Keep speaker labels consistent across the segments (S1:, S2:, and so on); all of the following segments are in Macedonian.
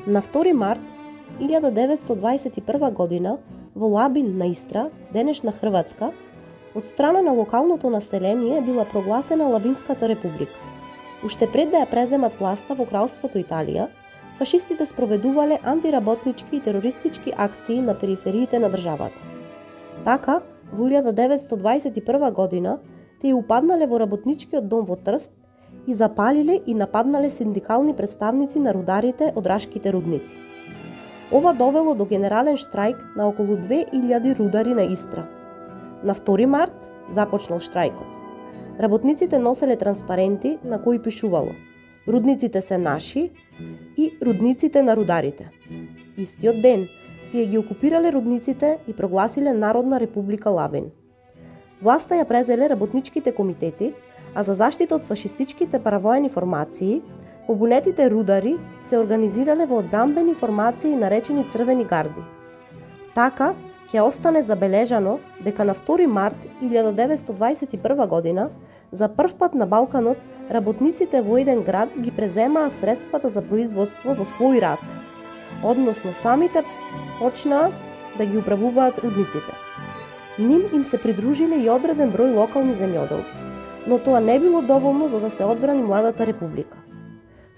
S1: На 2 март 1921 година во Лабин на Истра, денешна Хрватска, од страна на локалното население била прогласена Лабинската република. Уште пред да ја преземат власта во кралството Италија, фашистите спроведувале антиработнички и терористички акции на перифериите на државата. Така, во 1921 година, тие упаднале во работничкиот дом во Трст и запалиле и нападнале синдикални представници на рударите од рашките рудници. Ова довело до генерален штрајк на околу 2000 рудари на Истра. На 2 март започнал штрајкот. Работниците носеле транспаренти на кои пишувало: "Рудниците се наши" и "Рудниците на рударите". Истиот ден, тие ги окупирале рудниците и прогласиле Народна република Лабин. Власта ја презеле работничките комитети, а за заштита од фашистичките паравоени формации, побунетите рудари се организирале во одбранбени формации наречени Црвени гарди. Така, ќе остане забележано дека на 2 март 1921 година, за прв пат на Балканот, работниците во еден град ги преземаа средствата за производство во своји раце, односно самите почнаа да ги управуваат рудниците. Ним им се придружиле и одреден број локални земјоделци, но тоа не било доволно за да се одбрани младата република.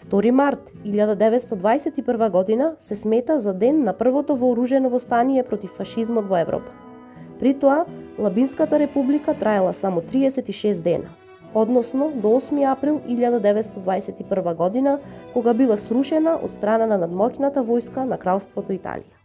S1: 2 март 1921 година се смета за ден на првото вооружено востание против фашизмот во Европа. При тоа, Лабинската република траела само 36 дена, односно до 8 април 1921 година, кога била срушена од страна на надмоќната војска на кралството Италија.